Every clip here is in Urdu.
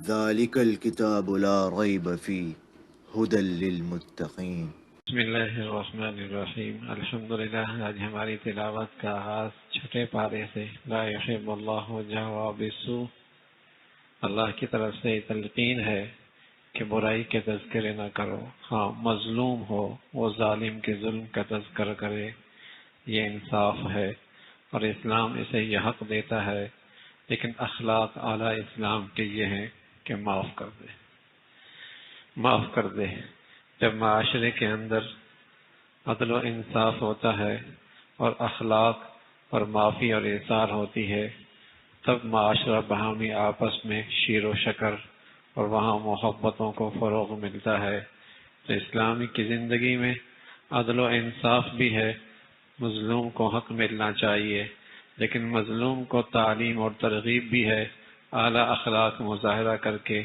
ذالک الکتاب لا ریب فیہ ھدی للمتقین۔ بسم اللہ الرحمن الرحیم۔ الحمدللہ، آج ہماری تلاوت کا آغاز چھٹے پارے سے لا یحب اللہ جہر بالسوء، اللہ کی طرف سے تلقین ہے کہ برائی کے تذکرے نہ کرو، ہاں مظلوم ہو وہ ظالم کے ظلم کا تذکرہ کرے، یہ انصاف ہے اور اسلام اسے یہ حق دیتا ہے، لیکن اخلاق اعلیٰ اسلام کے یہ ہیں کہ معاف کر دے، معاف کر دے۔ جب معاشرے کے اندر عدل و انصاف ہوتا ہے اور اخلاق اور معافی اور ایثار ہوتی ہے، تب معاشرہ باہمی آپس میں شیر و شکر اور وہاں محبتوں کو فروغ ملتا ہے۔ تو اسلامی کی زندگی میں عدل و انصاف بھی ہے، مظلوم کو حق ملنا چاہیے، لیکن مظلوم کو تعلیم اور ترغیب بھی ہے، اعلیٰ اخلاق مظاہرہ کر کے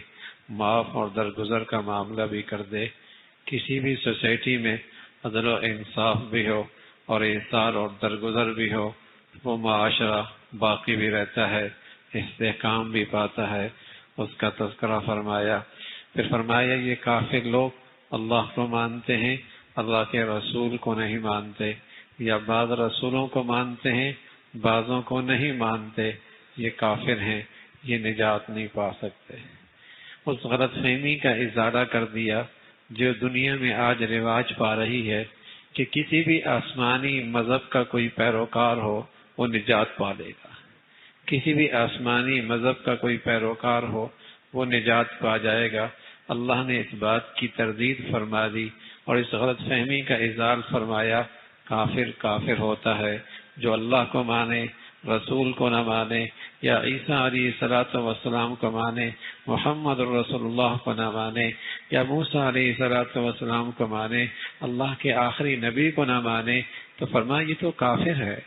معاف اور درگزر کا معاملہ بھی کر دے۔ کسی بھی سوسائٹی میں عدل و انصاف بھی ہو اور ایثار اور درگزر بھی ہو، وہ معاشرہ باقی بھی رہتا ہے، استحکام بھی پاتا ہے۔ اس کا تذکرہ فرمایا، پھر فرمایا یہ کافر لوگ اللہ کو مانتے ہیں، اللہ کے رسول کو نہیں مانتے، یا بعض رسولوں کو مانتے ہیں بعضوں کو نہیں مانتے، یہ کافر ہیں، یہ نجات نہیں پا سکتے۔ اس غلط فہمی کا ازالہ کر دیا جو دنیا میں آج رواج پا رہی ہے کہ کسی بھی آسمانی مذہب کا کوئی پیروکار ہو وہ نجات پا لے گا، کسی بھی آسمانی مذہب کا کوئی پیروکار ہو وہ نجات پا جائے گا۔ اللہ نے اس بات کی تردید فرما دی اور اس غلط فہمی کا ازال فرمایا۔ کافر کافر ہوتا ہے جو اللہ کو مانے، رسول کو نہ مانے، یا عیسیٰ علیہ الصلوۃ والسلام کو مانے، محمد رسول اللہ کو نہ مانے، یا موسیٰ علیہ الصلوۃ والسلام کو مانے، اللہ کے آخری نبی کو نہ مانے، تو فرمایا یہ تو کافر ہے،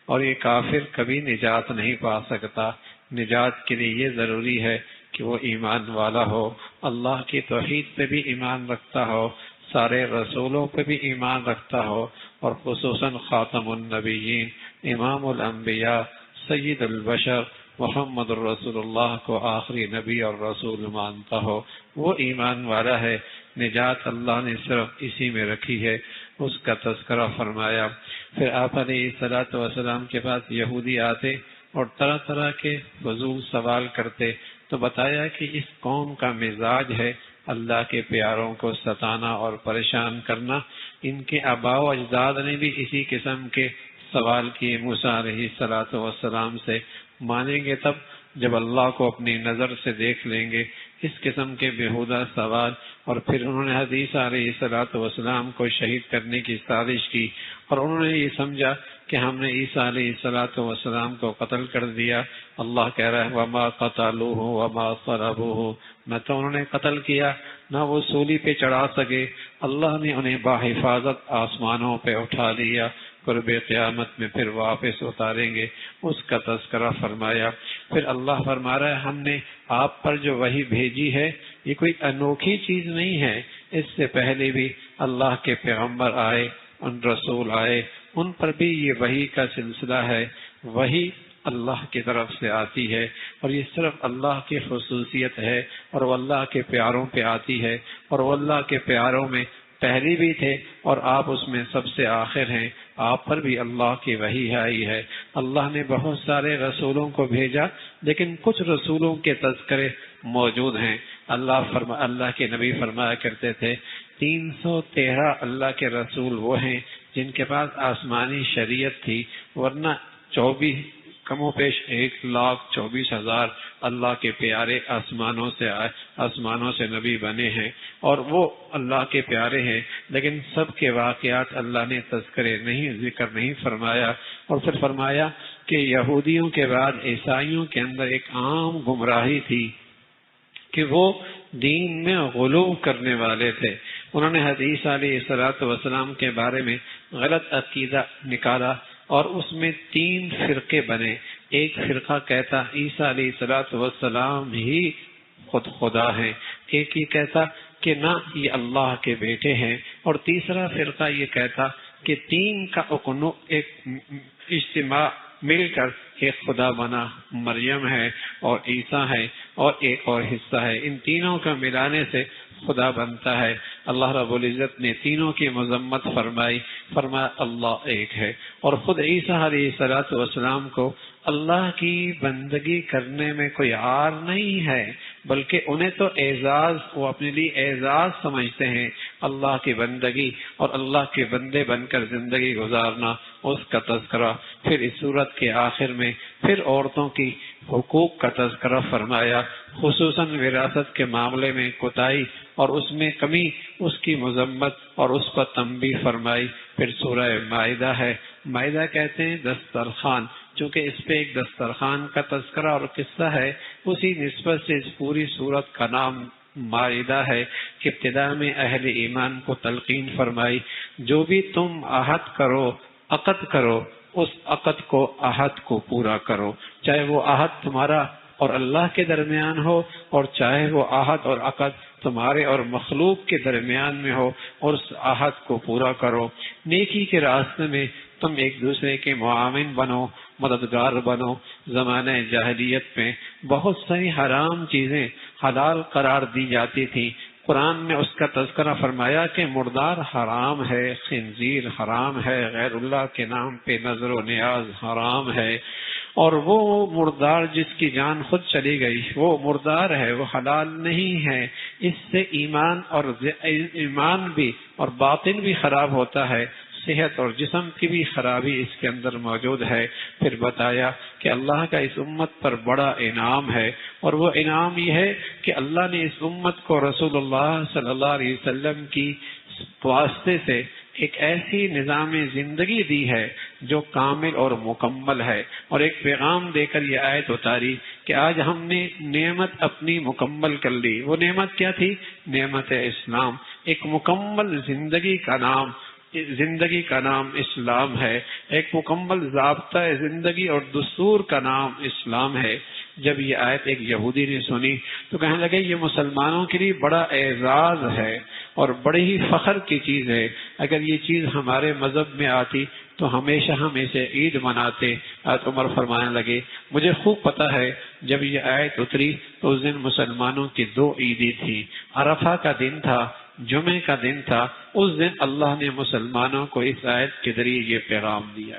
اور یہ کافر کبھی نجات نہیں پا سکتا۔ نجات کے لیے یہ ضروری ہے کہ وہ ایمان والا ہو، اللہ کی توحید پہ بھی ایمان رکھتا ہو، سارے رسولوں پہ بھی ایمان رکھتا ہو، اور خصوصاً خاتم النبیین، امام الانبیاء، سید البشر محمد الرسول اللہ کو آخری نبی اور رسول مانتا ہو، وہ ایمان والا ہے۔ نجات اللہ نے صرف اسی میں رکھی ہے، اس کا تذکرہ فرمایا۔ پھر آپ علیہ الصلوۃ والسلام کے پاس یہودی آتے اور طرح طرح کے فضول سوال کرتے، تو بتایا کہ اس قوم کا مزاج ہے اللہ کے پیاروں کو ستانا اور پریشان کرنا۔ ان کے آباء و اجداد نے بھی اسی قسم کے سوال کیے موسیٰ علیہ الصلوۃ والسلام سے۔ مانیں گے تب جب اللہ کو اپنی نظر سے دیکھ لیں گے۔ اس قسم کے بیہودہ سوال، اور پھر انہوں نے حدیث علیہ الصلوۃ والسلام کو شہید کرنے کی سازش کی، اور انہوں نے یہ سمجھا کہ ہم نے عیسیٰ علیہ الصلوۃ والسلام کو قتل کر دیا۔ اللہ کہہ رہا ہے وما قتلوہ وما صلبوہ، نہ تو انہوں نے قتل کیا نہ وہ سولی پہ چڑھا سکے، اللہ نے انہیں باحفاظت آسمانوں پہ اٹھا لیا، قرب قیامت میں پھر واپس اتاریں گے۔ اس کا تذکرہ فرمایا۔ پھر اللہ فرما رہا ہے ہم نے آپ پر جو وحی بھیجی ہے یہ کوئی انوکھی چیز نہیں ہے، اس سے پہلے بھی اللہ کے پیغمبر آئے، ان رسول آئے، ان پر بھی یہ وحی کا سلسلہ ہے۔ وحی اللہ کی طرف سے آتی ہے، اور یہ صرف اللہ کی خصوصیت ہے، اور وہ اللہ کے پیاروں پہ آتی ہے، اور وہ اللہ کے پیاروں میں پہلی بھی تھے اور آپ اس میں سب سے آخر ہیں۔ آپ پر بھی اللہ کی وحی آئی ہے۔ اللہ نے بہت سارے رسولوں کو بھیجا، لیکن کچھ رسولوں کے تذکرے موجود ہیں۔ اللہ کے نبی فرمایا کرتے تھے 313 اللہ کے رسول وہ ہیں جن کے پاس آسمانی شریعت تھی، ورنہ 24 کم و بیش 1,24,000 اللہ کے پیارے آسمانوں سے نبی بنے ہیں، اور وہ اللہ کے پیارے ہیں، لیکن سب کے واقعات اللہ نے ذکر نہیں فرمایا۔ اور پھر فرمایا کہ یہودیوں کے بعد عیسائیوں کے اندر ایک عام گمراہی تھی کہ وہ دین میں غلو کرنے والے تھے۔ انہوں نے حدیث علیہ الصلوۃ والسلام کے بارے میں غلط عقیدہ نکالا، اور اس میں 3 فرقے بنے۔ ایک فرقہ کہتا عیسیٰ علیہ الصلوۃ والسلام ہی خود خدا ہیں، ایک یہ کہتا کہ نہ یہ اللہ کے بیٹے ہیں، اور تیسرا فرقہ یہ کہتا کہ 3 کا ایک اجتماع مل کر ایک خدا بنا، مریم ہے اور عیسیٰ ہے، اور ایک اور حصہ ہے۔ ان تینوں کا ملانے سے خدا بنتا ہے۔ اللہ رب العزت نے تینوں کی مذمت فرمائی، فرمایا اللہ ایک ہے، اور خود عیسیٰ علیہ السلام کو اللہ کی بندگی کرنے میں کوئی عار نہیں ہے، بلکہ انہیں تو اعزاز، وہ اپنے لیے اعزاز سمجھتے ہیں۔ اللہ کی بندگی اور اللہ کے بندے بن کر زندگی گزارنا، اس کا تذکرہ۔ پھر اس صورت کے آخر میں پھر عورتوں کی حقوق کا تذکرہ فرمایا، خصوصاً وراثت کے معاملے میں کوتاہی اور اس میں کمی، اس کی مذمت اور اس پر تنبیہ فرمائی۔ پھر سورہ مائدہ ہے، مائدہ کہتے ہیں دسترخوان، چونکہ اس پہ ایک دسترخوان کا تذکرہ اور قصہ ہے، اسی نسبت سے اس پوری سورت کا نام مائدہ ہے کہ ابتدا میں اہل ایمان کو تلقین فرمائی، جو بھی تم عہد کرو، عقد کرو، اس عقد کو، عہد کو پورا کرو، چاہے وہ عہد تمہارا اور اللہ کے درمیان ہو، اور چاہے وہ عہد اور عقد تمہارے اور مخلوق کے درمیان میں ہو، اور اس عہد کو پورا کرو۔ نیکی کے راستے میں تم ایک دوسرے کے معاون بنو، مددگار بنو۔ زمانہ جاہلیت میں بہت ساری حرام چیزیں حلال قرار دی جاتی تھیں، قرآن میں اس کا تذکرہ فرمایا کہ مردار حرام ہے، خنزیر حرام ہے، غیر اللہ کے نام پہ نظر و نیاز حرام ہے، اور وہ مردار جس کی جان خود چلی گئی وہ مردار ہے، وہ حلال نہیں ہے۔ اس سے ایمان بھی اور باطن بھی خراب ہوتا ہے، صحت اور جسم کی بھی خرابی اس کے اندر موجود ہے۔ پھر بتایا کہ اللہ کا اس امت پر بڑا انعام ہے، اور وہ انعام یہ ہے کہ اللہ نے اس امت کو رسول اللہ صلی اللہ علیہ وسلم کی واسطے سے ایک ایسی نظام زندگی دی ہے جو کامل اور مکمل ہے، اور ایک پیغام دے کر یہ آیت اتاری کہ آج ہم نے نعمت اپنی مکمل کر لی۔ وہ نعمت کیا تھی؟ نعمت اسلام۔ ایک مکمل زندگی کا نام اسلام ہے، ایک مکمل ضابطہ زندگی اور دستور کا نام اسلام ہے۔ جب یہ آیت ایک یہودی نے سنی تو کہنے لگے یہ مسلمانوں کے لیے بڑا اعزاز ہے اور بڑی ہی فخر کی چیز ہے، اگر یہ چیز ہمارے مذہب میں آتی تو ہمیشہ ہم اسے عید مناتے۔ حضرت عمر فرمانے لگے مجھے خوب پتہ ہے جب یہ آیت اتری تو اس دن مسلمانوں کی 2 عیدیں تھیں، عرفہ کا دن تھا، جمعے کا دن تھا۔ اس دن اللہ نے مسلمانوں کو اس آیت کے ذریعے یہ پیغام دیا،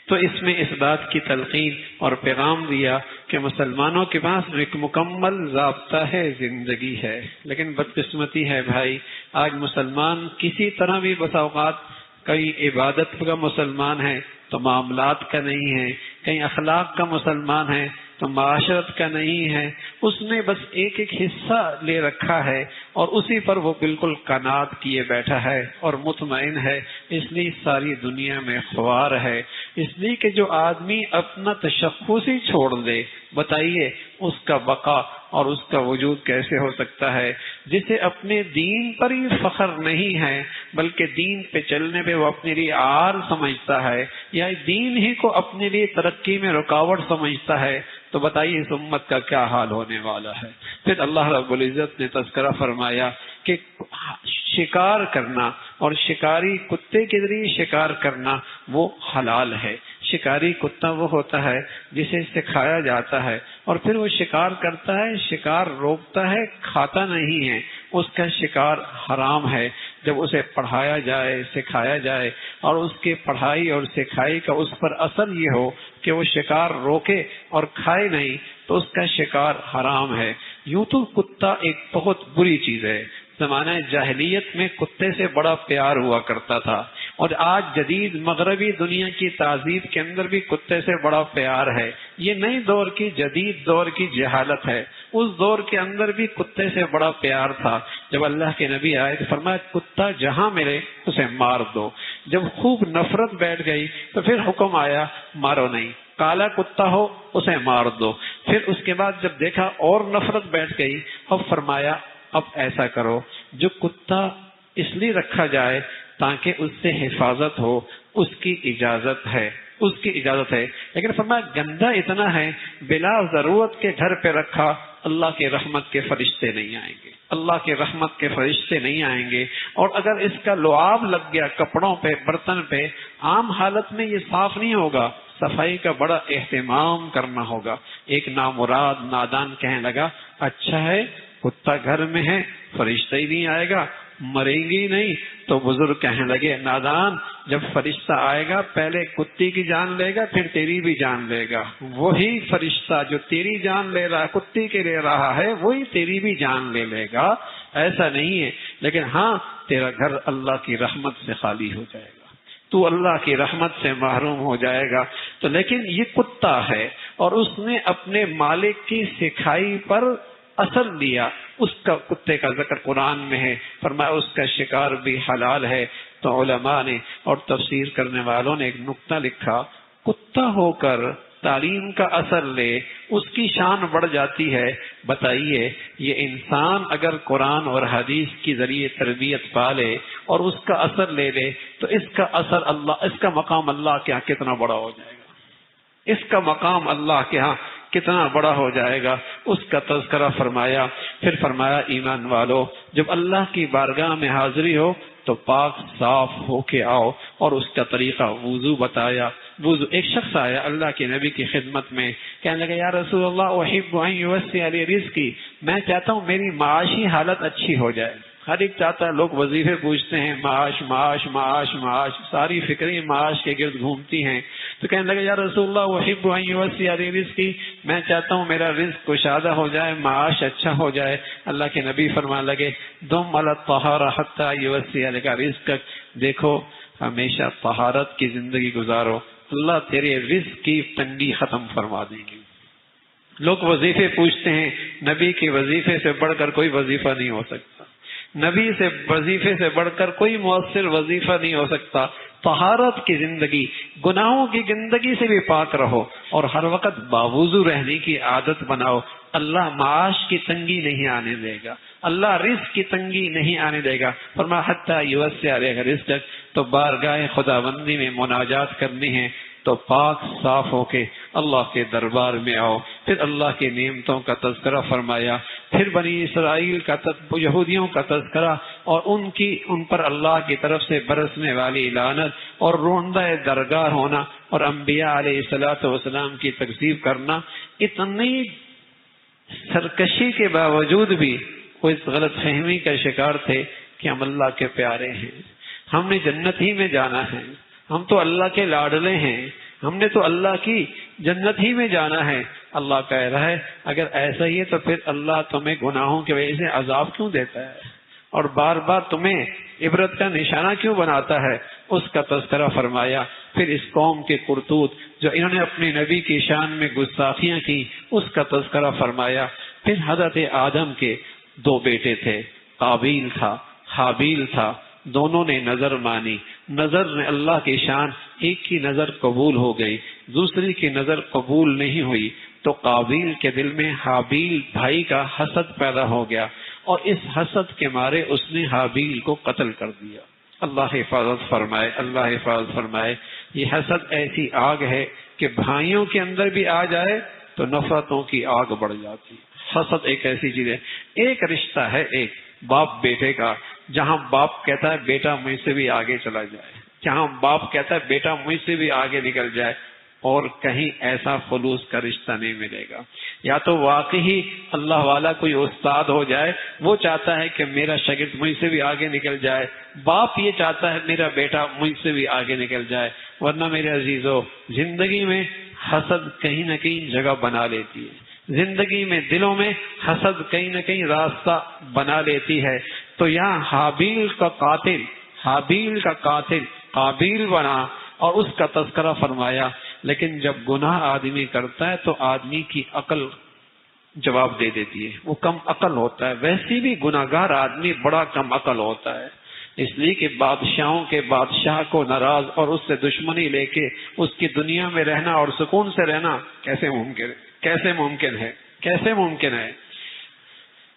تو اس میں اس بات کی تلقین اور پیغام دیا کہ مسلمانوں کے پاس ایک مکمل ضابطہ ہے، زندگی ہے۔ لیکن بدقسمتی ہے بھائی، آج مسلمان کسی طرح بھی بسا اوقات کہیں عبادت کا مسلمان ہے تو معاملات کا نہیں ہے، کہیں اخلاق کا مسلمان ہے تو معاشرت کا نہیں ہے، اس نے بس ایک حصہ لے رکھا ہے اور اسی پر وہ بالکل قناعت کیے بیٹھا ہے اور مطمئن ہے، اس لیے ساری دنیا میں خوار ہے۔ اس لیے کہ جو آدمی اپنا تشخص ہی چھوڑ دے، بتائیے اس کا بقا اور اس کا وجود کیسے ہو سکتا ہے؟ جسے اپنے دین پر ہی فخر نہیں ہے بلکہ دین پہ چلنے پہ وہ اپنے لیے عار سمجھتا ہے، یا دین ہی کو اپنے لیے ترقی میں رکاوٹ سمجھتا ہے، تو بتائیے اس امت کا کیا حال ہونے والا ہے۔ پھر اللہ رب العزت نے تذکرہ فرمایا کہ شکار کرنا اور شکاری کتے کے ذریعے شکار کرنا وہ حلال ہے۔ شکاری کتا وہ ہوتا ہے جسے سکھایا جاتا ہے اور پھر وہ شکار کرتا ہے، شکار روکتا ہے، کھاتا نہیں ہے، اس کا شکار حرام ہے۔ جب اسے پڑھایا جائے، سکھایا جائے اور اس کے پڑھائی اور سکھائی کا اس پر اثر یہ ہو کہ وہ شکار روکے اور کھائے نہیں تو اس کا شکار حرام ہے۔ یوں تو کتا ایک بہت بری چیز ہے، زمانہ جاہلیت میں کتے سے بڑا پیار ہوا کرتا تھا، اور آج جدید مغربی دنیا کی تہذیب کے اندر بھی کتے سے بڑا پیار ہے۔ یہ نئے دور کی جدید دور کی جہالت ہے، اس دور کے اندر بھی کتے سے بڑا پیار تھا۔ جب اللہ کے نبی آئے تو فرمایا کتا جہاں ملے اسے مار دو۔ جب خوب نفرت بیٹھ گئی تو پھر حکم آیا مارو نہیں، کالا کتا ہو اسے مار دو۔ پھر اس کے بعد جب دیکھا اور نفرت بیٹھ گئی، اب فرمایا اب ایسا کرو، جو کتا اس لیے رکھا جائے تاکہ اس سے حفاظت ہو، اس کی اجازت ہے، اس کی اجازت ہے، لیکن فرمایا گندا اتنا ہے بلا ضرورت کے گھر پہ رکھا اللہ کے رحمت کے فرشتے نہیں آئیں گے، اللہ کے رحمت کے فرشتے نہیں آئیں گے۔ اور اگر اس کا لعاب لگ گیا کپڑوں پہ، برتن پہ، عام حالت میں یہ صاف نہیں ہوگا، صفائی کا بڑا اہتمام کرنا ہوگا۔ ایک نامراد نادان کہنے لگا اچھا ہے کتا گھر میں ہے فرشتہ ہی نہیں آئے گا، مریں گی نہیں۔ تو بزرگ کہنے لگے نادان جب فرشتہ آئے گا پہلے کتی کی جان لے گا پھر تیری بھی جان لے گا، وہی فرشتہ جو تیری جان لے رہا کتی کے لے رہا ہے وہی تیری بھی جان لے لے گا، ایسا نہیں ہے۔ لیکن ہاں تیرا گھر اللہ کی رحمت سے خالی ہو جائے گا، تو اللہ کی رحمت سے محروم ہو جائے گا۔ تو لیکن یہ کتا ہے اور اس نے اپنے مالک کی سکھائی پر اثر لیا، اس کا کتے کا ذکر قرآن میں ہے، فرمایا اس کا شکار بھی حلال ہے۔ تو علماء نے اور تفسیر کرنے والوں نے ایک نقطہ لکھا، کتا ہو کر تعلیم کا اثر لے اس کی شان بڑھ جاتی ہے۔ بتائیے یہ انسان اگر قرآن اور حدیث کے ذریعے تربیت پالے اور اس کا اثر لے لے تو اس کا اثر اللہ، اس کا مقام اللہ کے ہاں کتنا بڑا ہو جائے گا، اس کا مقام اللہ کے ہاں کتنا بڑا ہو جائے گا، اس کا تذکرہ فرمایا۔ پھر فرمایا ایمان والو جب اللہ کی بارگاہ میں حاضری ہو تو پاک صاف ہو کے آؤ، اور اس کا طریقہ وضو بتایا۔ وضو، ایک شخص آیا اللہ کے نبی کی خدمت میں، کہنے لگا یا رسول اللہ احب ان یوسع لی رزقی، میں چاہتا ہوں میری معاشی حالت اچھی ہو جائے۔ ہر ایک چاہتا ہے، لوگ وظیفے پوچھتے ہیں، معاش معاش معاش معاش، ساری فکریں معاش کے گرد گھومتی ہیں۔ تو کہنے لگا یا رسول اللہ احب ان یوسع لی رزقی، میں چاہتا ہوں میرا رزق کشادہ ہو جائے، معاش اچھا ہو جائے۔ اللہ کے نبی فرمانے لگے دم علی الطہارہ حتی یوسع لک رزقک، دیکھو ہمیشہ طہارت کی زندگی گزارو، اللہ تیرے رزق کی تنگی ختم فرما دیں گے۔ لوگ وظیفے پوچھتے ہیں، نبی کے وظیفے سے بڑھ کر کوئی وظیفہ نہیں ہو سکتا، نبی سے وظیفے سے بڑھ کر کوئی مؤثر وظیفہ نہیں ہو سکتا۔ طہارت کی زندگی، گناہوں کی گندگی سے بھی پاک رہو اور ہر وقت باوضو رہنے کی عادت بناؤ، اللہ معاش کی تنگی نہیں آنے دے گا، اللہ رزق کی تنگی نہیں آنے دے گا۔ فرمایا حتی یوسع لک رزقک، تو بارگاہ خداوندی میں مناجات کرنی ہے تو پاک صاف ہو کے اللہ کے دربار میں آؤ۔ پھر اللہ کی نعمتوں کا تذکرہ فرمایا، پھر بنی اسرائیل کا یہودیوں کا تذکرہ اور ان پر اللہ کی طرف سے برسنے والی لعنت اور روندہ درگاہ ہونا اور انبیاء علیہ الصلوۃ والسلام کی تکذیب کرنا۔ اتنی سرکشی کے باوجود بھی وہ اس غلط فہمی کا شکار تھے کہ ہم اللہ کے پیارے ہیں، ہم نے جنت ہی میں جانا ہے، ہم تو اللہ کے لاڈلے ہیں، ہم نے تو اللہ کی جنت ہی میں جانا ہے۔ اللہ کہہ رہا ہے اگر ایسا ہی ہے تو پھر اللہ تمہیں گناہوں کی وجہ سے عذاب کیوں دیتا ہے اور بار بار تمہیں عبرت کا نشانہ کیوں بناتا ہے، اس کا تذکرہ فرمایا۔ پھر اس قوم کے کرتوت جو انہوں نے اپنے نبی کی شان میں گستاخیاں کی، اس کا تذکرہ فرمایا۔ پھر حضرت آدم کے دو بیٹے تھے، قابیل تھا، حابیل تھا، دونوں نے نظر مانی، نظر نے اللہ کی شان، ایک کی نظر قبول ہو گئی دوسری کی نظر قبول نہیں ہوئی، تو قابیل کے دل میں حابیل بھائی کا حسد پیدا ہو گیا اور اس حسد کے مارے اس نے حابیل کو قتل کر دیا۔ اللہ حفاظت فرمائے، اللہ حفاظت فرمائے۔ یہ حسد ایسی آگ ہے کہ بھائیوں کے اندر بھی آ جائے تو نفرتوں کی آگ بڑھ جاتی۔ حسد ایک ایسی چیز ہے، ایک رشتہ ہے ایک باپ بیٹے کا، جہاں باپ کہتا ہے بیٹا مجھ سے بھی آگے چلا جائے، جہاں باپ کہتا ہے بیٹا مجھ سے بھی آگے نکل جائے، اور کہیں ایسا خلوص کا رشتہ نہیں ملے گا۔ یا تو واقعی اللہ والا کوئی استاد ہو جائے، وہ چاہتا ہے کہ میرا شاگرد مجھ سے بھی آگے نکل جائے، باپ یہ چاہتا ہے میرا بیٹا مجھ سے بھی آگے نکل جائے، ورنہ میرے عزیزو زندگی میں حسد کہیں نہ کہیں جگہ بنا لیتی ہے، زندگی میں دلوں میں حسد کہیں نہ کہیں راستہ بنا لیتی ہے۔ تو یہاں حابیل کا قاتل قابیل بنا اور اس کا تذکرہ فرمایا۔ لیکن جب گناہ آدمی کرتا ہے تو آدمی کی عقل جواب دے دیتی ہے، وہ کم عقل ہوتا ہے، ویسے بھی گناہگار آدمی بڑا کم عقل ہوتا ہے، اس لیے کہ بادشاہوں کے بادشاہ کو ناراض اور اس سے دشمنی لے کے اس کی دنیا میں رہنا اور سکون سے رہنا کیسے ممکن ہے؟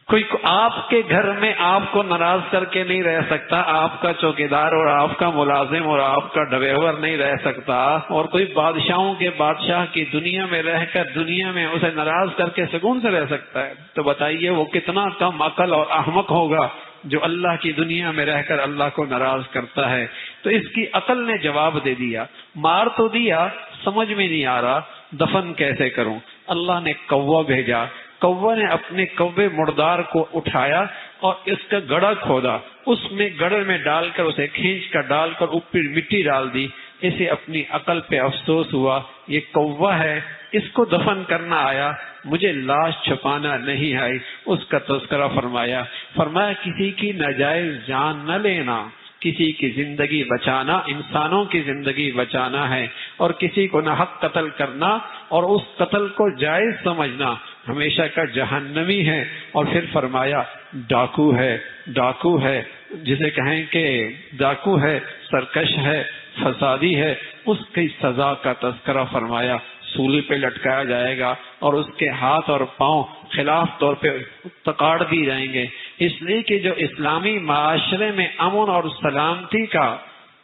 کوئی آپ کے گھر میں آپ کو ناراض کر کے نہیں رہ سکتا، آپ کا چوکیدار اور آپ کا ملازم اور آپ کا ڈرائیور نہیں رہ سکتا، اور کوئی بادشاہوں کے بادشاہ کی دنیا میں رہ کر دنیا میں اسے ناراض کر کے سکون سے رہ سکتا ہے؟ تو بتائیے وہ کتنا کم عقل اور احمق ہوگا جو اللہ کی دنیا میں رہ کر اللہ کو ناراض کرتا ہے۔ تو اس کی عقل نے جواب دے دیا، مار تو دیا، سمجھ میں نہیں آ رہا دفن کیسے کروں۔ اللہ نے کوہ بھیجا، کوہ نے اپنے کوے مردار کو اٹھایا اور اس کا گڑھا کھودا، اس میں گڑھے میں ڈال کر اسے کھینچ کر ڈال کر اوپر مٹی ڈال دی۔ اسے اپنی عقل پہ افسوس ہوا، یہ کوہ ہے، اس کو دفن کرنا آیا، مجھے لاش چھپانا نہیں آئی۔ اس کا تذکرہ فرمایا کسی کی ناجائز جان نہ لینا، کسی کی زندگی بچانا انسانوں کی زندگی بچانا ہے، اور کسی کو نہ حق قتل کرنا اور اس قتل کو جائز سمجھنا ہمیشہ کا جہنمی ہے۔ اور پھر فرمایا ڈاکو ہے جسے کہیں کہ ڈاکو ہے، سرکش ہے، فسادی ہے، اس کی سزا کا تذکرہ فرمایا، سولی پہ لٹکایا جائے گا اور اس کے ہاتھ اور پاؤں خلاف طور پہ تکاڑ دی جائیں گے، اس لیے کہ جو اسلامی معاشرے میں امن اور سلامتی کا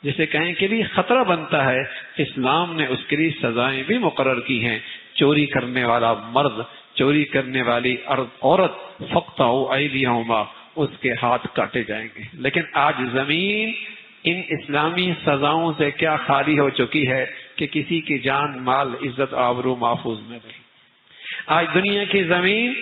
جسے کہیں کے لیے خطرہ بنتا ہے، اسلام نے اس کے لیے سزائیں بھی مقرر کی ہیں۔ چوری کرنے والا مرد، چوری کرنے والی عورت، فقطعوا ایدیہما، اس کے ہاتھ کاٹے جائیں گے۔ لیکن آج زمین ان اسلامی سزاؤں سے کیا خالی ہو چکی ہے کہ کسی کی جان، مال، عزت، آبرو محفوظ نہ رہی۔ آج دنیا کی زمین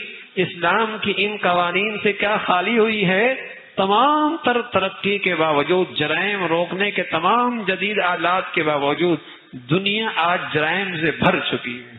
اسلام کی ان قوانین سے کیا خالی ہوئی ہے؟ تمام تر ترقی کے باوجود، جرائم روکنے کے تمام جدید آلات کے باوجود، دنیا آج جرائم سے بھر چکی ہے۔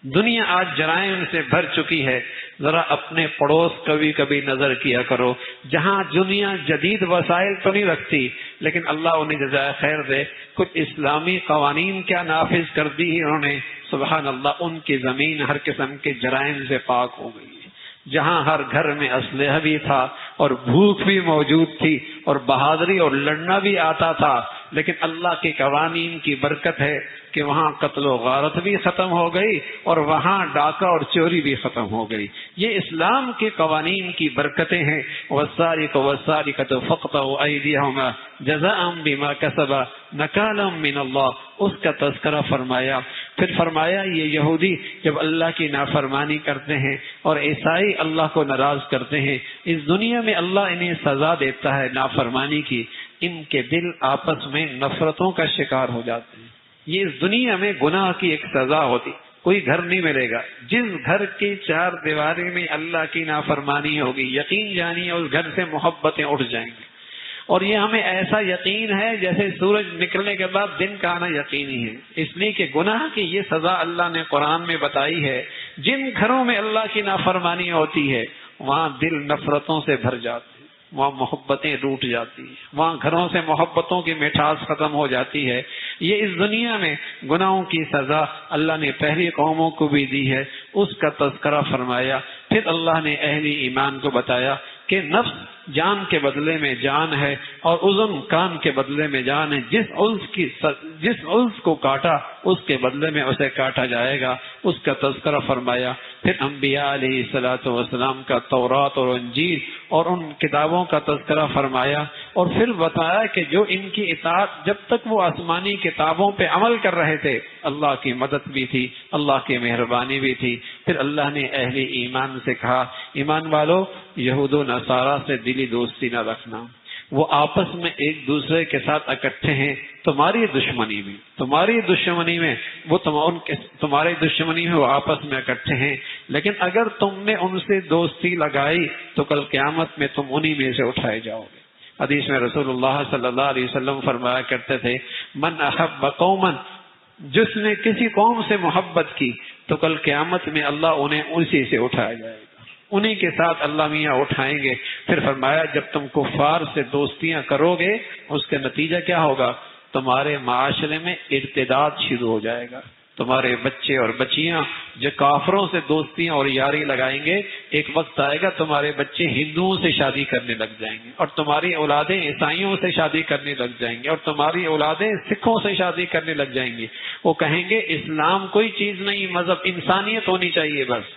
دنیا آج جرائم سے بھر چکی ہے۔ ذرا اپنے پڑوس کبھی نظر کیا کرو، جہاں دنیا جدید وسائل تو نہیں رکھتی لیکن اللہ انہیں جزائے خیر دے، کچھ اسلامی قوانین کیا نافذ کر دی انہوں نے، سبحان اللہ، ان کی زمین ہر قسم کے جرائم سے پاک ہو گئی ہے۔ جہاں ہر گھر میں اسلحہ بھی تھا اور بھوک بھی موجود تھی اور بہادری اور لڑنا بھی آتا تھا، لیکن اللہ کے قوانین کی برکت ہے کہ وہاں قتل و غارت بھی ختم ہو گئی اور وہاں ڈاکہ اور چوری بھی ختم ہو گئی۔ یہ اسلام کے قوانین کی برکتیں ہیں۔ والسارق والسارقۃ فاقطعوا ایدیہما جزاء بما کسبا نکالا من اللہ، اس کا تذکرہ فرمایا۔ پھر فرمایا یہ یہودی جب اللہ کی نافرمانی کرتے ہیں اور عیسائی اللہ کو ناراض کرتے ہیں، اس دنیا میں اللہ انہیں سزا دیتا ہے نافرمانی کی، ان کے دل آپس میں نفرتوں کا شکار ہو جاتے ہیں۔ یہ اس دنیا میں گناہ کی ایک سزا ہوتی، کوئی گھر نہیں ملے گا جس گھر کی چار دیواری میں اللہ کی نافرمانی ہوگی، یقین جانیے اس گھر سے محبتیں اٹھ جائیں گی۔ اور یہ ہمیں ایسا یقین ہے جیسے سورج نکلنے کے بعد دن کا آنا یقینی ہے، اس لیے کہ گناہ کی یہ سزا اللہ نے قرآن میں بتائی ہے۔ جن گھروں میں اللہ کی نافرمانی ہوتی ہے وہاں دل نفرتوں سے بھر جاتے ہیں، وہاں محبتیں روٹ جاتی ہیں، وہاں گھروں سے محبتوں کی مٹھاس ختم ہو جاتی ہے۔ یہ اس دنیا میں گناہوں کی سزا اللہ نے پہلی قوموں کو بھی دی ہے، اس کا تذکرہ فرمایا۔ پھر اللہ نے اہل ایمان کو بتایا کہ نفس جان کے بدلے میں جان ہے اور اذن کان کے بدلے میں جان ہے، جس عضو کو کاٹا اس کے بدلے میں اسے کاٹا جائے گا، اس کا تذکرہ فرمایا۔ پھر انبیاء علیہ الصلوۃ والسلام کا تورات اور انجیل اور ان کتابوں کا تذکرہ فرمایا، اور پھر بتایا کہ جو ان کی اطاعت جب تک وہ آسمانی کتابوں پہ عمل کر رہے تھے اللہ کی مدد بھی تھی، اللہ کی مہربانی بھی تھی۔ پھر اللہ نے اہل ایمان سے کہا ایمان والو یہود و نصارہ سے دلی دوستی نہ رکھنا، وہ آپس میں ایک دوسرے کے ساتھ اکٹھے ہیں تمہاری دشمنی میں وہ تمہاری دشمنی میں وہ آپس میں اکٹھے ہیں، لیکن اگر تم نے ان سے دوستی لگائی تو کل قیامت میں تم انہی میں سے اٹھائے جاؤ گے۔ حدیث میں رسول اللہ صلی اللہ علیہ وسلم فرمایا کرتے تھے من احب قوما، جس نے کسی قوم سے محبت کی تو کل قیامت میں اللہ انہیں اسی سے اٹھایا جائے گا، انہی کے ساتھ اللہ میاں اٹھائیں گے۔ پھر فرمایا جب تم کفار سے دوستیاں کرو گے اس کا نتیجہ کیا ہوگا؟ تمہارے معاشرے میں ارتداد شروع ہو جائے گا، تمہارے بچے اور بچیاں جو کافروں سے دوستیاں اور یاری لگائیں گے، ایک وقت آئے گا تمہارے بچے ہندوؤں سے شادی کرنے لگ جائیں گے اور تمہاری اولادیں عیسائیوں سے شادی کرنے لگ جائیں گے اور تمہاری اولادیں سکھوں سے شادی کرنے لگ جائیں گی۔ وہ کہیں گے اسلام کوئی چیز نہیں، مذہب انسانیت ہونی چاہیے بس۔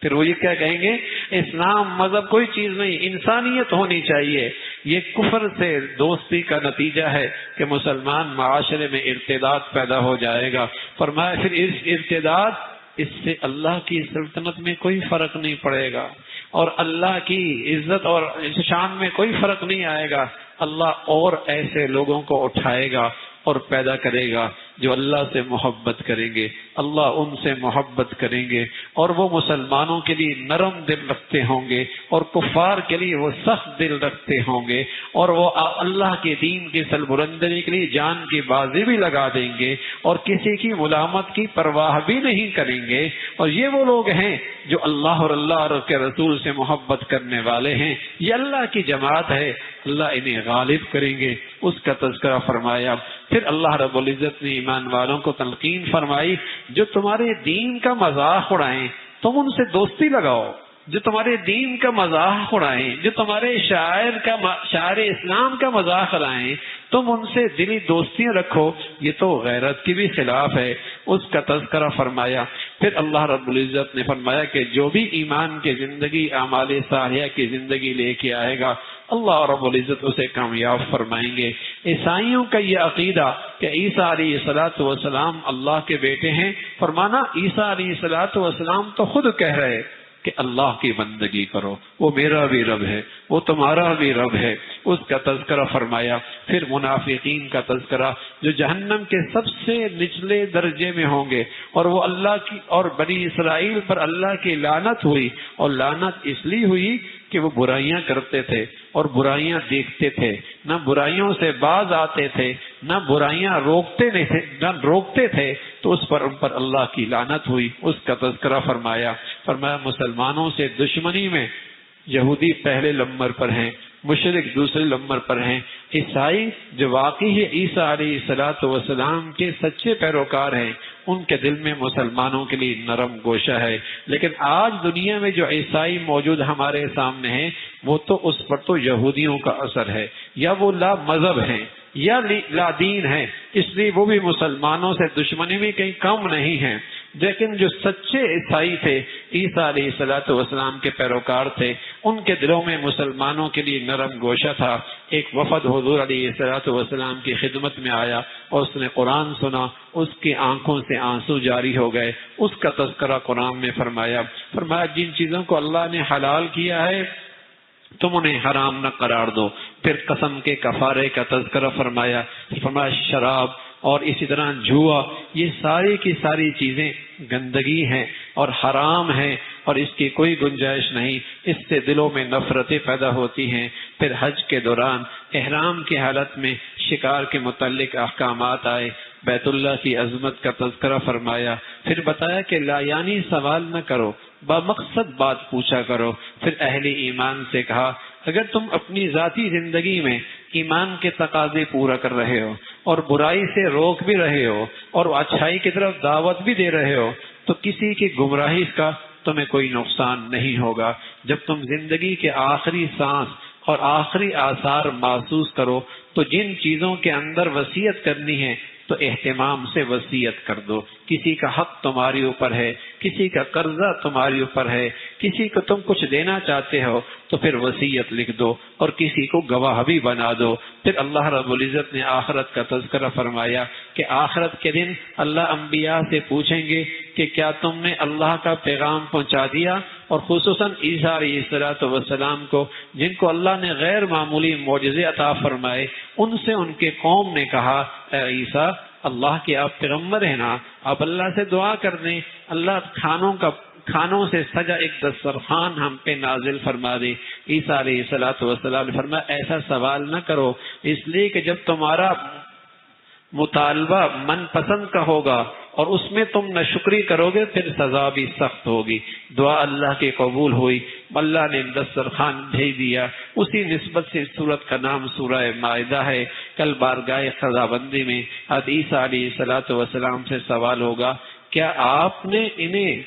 پھر وہ یہ کیا کہیں گے؟ اسلام مذہب کوئی چیز نہیں، انسانیت ہونی چاہیے۔ یہ کفر سے دوستی کا نتیجہ ہے کہ مسلمان معاشرے میں ارتداد پیدا ہو جائے گا۔ فرمایا پھر اس ارتداد، اس سے اللہ کی سلطنت میں کوئی فرق نہیں پڑے گا اور اللہ کی عزت اور شان میں کوئی فرق نہیں آئے گا۔ اللہ اور ایسے لوگوں کو اٹھائے گا اور پیدا کرے گا جو اللہ سے محبت کریں گے، اللہ ان سے محبت کریں گے، اور وہ مسلمانوں کے لیے نرم دل رکھتے ہوں گے اور کفار کے لیے وہ سخت دل رکھتے ہوں گے، اور وہ اللہ کے دین کی سربلندی کے لیے جان کی بازی بھی لگا دیں گے اور کسی کی ملامت کی پرواہ بھی نہیں کریں گے۔ اور یہ وہ لوگ ہیں جو اللہ اور اللہ اور کے رسول سے محبت کرنے والے ہیں، یہ اللہ کی جماعت ہے، اللہ انہیں غالب کریں گے، اس کا تذکرہ فرمایا۔ پھر اللہ رب العزت نے ایمان والوں کو تلقین فرمائی، جو تمہارے دین کا مذاق اڑائیں تم ان سے دوستی لگاؤ، جو تمہارے دین کا مذاق اڑائیں، جو تمہارے شاعر اسلام کا مذاق اڑائیں، تم ان سے دلی دوستیاں رکھو، یہ تو غیرت کی بھی خلاف ہے، اس کا تذکرہ فرمایا۔ پھر اللہ رب العزت نے فرمایا کہ جو بھی ایمان کی زندگی، اعمال صالحہ کی زندگی لے کے آئے گا، اللہ رب العزت اسے کامیاب فرمائیں گے۔ عیسائیوں کا یہ عقیدہ کہ عیسیٰ علیہ السلام اللہ کے بیٹے ہیں، فرمانا عیسیٰ علیہ السلام تو خود کہہ رہے کہ اللہ کی بندگی کرو، وہ میرا بھی رب ہے، وہ تمہارا بھی رب ہے، اس کا تذکرہ فرمایا۔ پھر منافقین کا تذکرہ جو جہنم کے سب سے نچلے درجے میں ہوں گے، اور وہ اللہ کی اور بنی اسرائیل پر اللہ کی لعنت ہوئی، اور لعنت اس لیے ہوئی کہ وہ برائیاں کرتے تھے اور برائیاں دیکھتے تھے، نہ برائیوں سے باز آتے تھے، نہ برائیاں روکتے تھے، تو اس پر ان پر اللہ کی لعنت ہوئی، اس کا تذکرہ فرمایا۔ فرمایا مسلمانوں سے دشمنی میں یہودی پہلے نمبر پر ہیں، مشرک دوسرے نمبر پر ہیں، عیسائی جو واقعی عیسیٰ علیہ السلام کے سچے پیروکار ہیں، ان کے دل میں مسلمانوں کے لیے نرم گوشہ ہے۔ لیکن آج دنیا میں جو عیسائی موجود ہمارے سامنے ہیں، وہ تو اس پر تو یہودیوں کا اثر ہے، یا وہ لا مذہب ہیں یا لا دین ہیں، اس لیے وہ بھی مسلمانوں سے دشمنی میں کہیں کم نہیں ہیں۔ لیکن جو سچے عیسائی تھے، عیسیٰ علیہ السلام کے پیروکار تھے، ان کے دلوں میں مسلمانوں کے لیے نرم گوشہ تھا۔ ایک وفد حضور علیہ السلام کی خدمت میں آیا اور اس نے قرآن سنا، اس کی آنکھوں سے آنسو جاری ہو گئے، اس کا تذکرہ قرآن میں فرمایا۔ جن چیزوں کو اللہ نے حلال کیا ہے تم انہیں حرام نہ قرار دو۔ پھر قسم کے کفارے کا تذکرہ فرمایا، شراب اور اسی طرح جوا، یہ ساری کی ساری چیزیں گندگی ہیں اور حرام ہیں، اور اس کی کوئی گنجائش نہیں، اس سے دلوں میں نفرتیں پیدا ہوتی ہیں۔ پھر حج کے دوران احرام کی حالت میں شکار کے متعلق احکامات آئے، بیت اللہ کی عظمت کا تذکرہ فرمایا۔ پھر بتایا کہ لا یعنی سوال نہ کرو، بمقصد بات پوچھا کرو۔ پھر اہل ایمان سے کہا اگر تم اپنی ذاتی زندگی میں ایمان کے تقاضے پورا کر رہے ہو اور برائی سے روک بھی رہے ہو اور اچھائی کی طرف دعوت بھی دے رہے ہو، تو کسی کی گمراہی کا تمہیں کوئی نقصان نہیں ہوگا۔ جب تم زندگی کے آخری سانس اور آخری آثار محسوس کرو تو جن چیزوں کے اندر وصیت کرنی ہے تو اہتمام سے وصیت کر دو۔ کسی کا حق تمہاری اوپر ہے، کسی کا قرضہ تمہاری اوپر ہے، کسی کو تم کچھ دینا چاہتے ہو تو پھر وصیت لکھ دو اور کسی کو گواہ بھی بنا دو۔ پھر اللہ رب العزت نے آخرت کا تذکرہ فرمایا کہ آخرت کے دن اللہ انبیاء سے پوچھیں گے کہ کیا تم نے اللہ کا پیغام پہنچا دیا، اور خصوصاً عیسیٰ علیہ السلام کو، جن کو اللہ نے غیر معمولی معجزے عطا فرمائے، ان سے ان کے قوم نے کہا اے عیسیٰ، اللہ کے آپ پیغمبر ہیں نا، آپ اللہ سے دعا کر دیں، اللہ کھانوں سے سجا ایک دسترخوان ہم پہ نازل فرما دے۔ عیسیٰ علیہ السلام نے فرمایا ایسا سوال نہ کرو، اس لیے کہ جب تمہارا مطالبہ من پسند کا ہوگا اور اس میں تم ناشکری کرو گے پھر سزا بھی سخت ہوگی۔ دعا اللہ کی قبول ہوئی، اللہ نے دسترخوان بھیج دیا۔ اسی نسبت سے سورت کا نام سورہ مائدہ ہے۔ کل بارگاہ خداوندی میں عیسیٰ علیہ السلام سے سوال ہوگا کیا آپ نے انہیں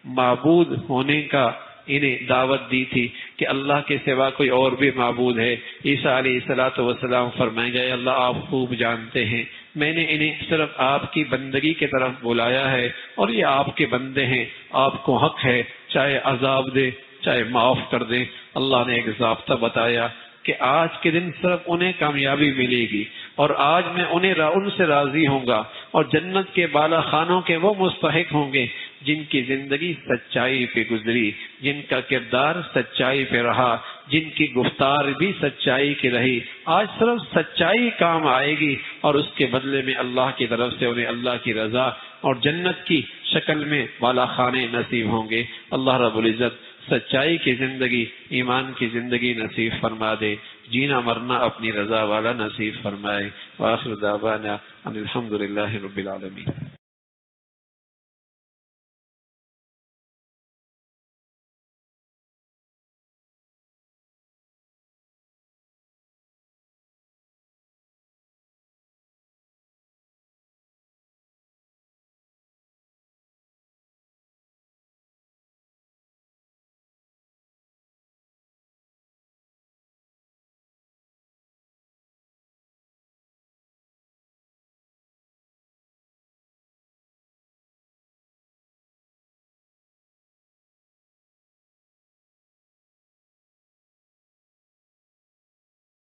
معبود ہونے کا انہیں دعوت دی تھی کہ اللہ کے سوا کوئی اور بھی معبود ہے؟ عیسیٰ علیہ السلام فرمائیں گے اللہ آپ خوب جانتے ہیں، میں نے انہیں صرف آپ کی بندگی کی طرف بلایا ہے اور یہ آپ کے بندے ہیں، آپ کو حق ہے چاہے عذاب دے چاہے معاف کر دے۔ اللہ نے ایک ضابطہ بتایا کہ آج کے دن صرف انہیں کامیابی ملے گی اور آج میں ان سے راضی ہوں گا، اور جنت کے بالا خانوں کے وہ مستحق ہوں گے جن کی زندگی سچائی پہ گزری، جن کا کردار سچائی پہ رہا، جن کی گفتار بھی سچائی کی رہی، آج صرف سچائی کام آئے گی اور اس کے بدلے میں اللہ کی طرف سے انہیں اللہ کی رضا اور جنت کی شکل میں بالا خانے نصیب ہوں گے۔ اللہ رب العزت سچائی کی زندگی، ایمان کی زندگی نصیب فرما دے، جینا مرنا اپنی رضا والا نصیب فرمائے۔ وآخر دعوانا ان الحمد للہ رب العالمین۔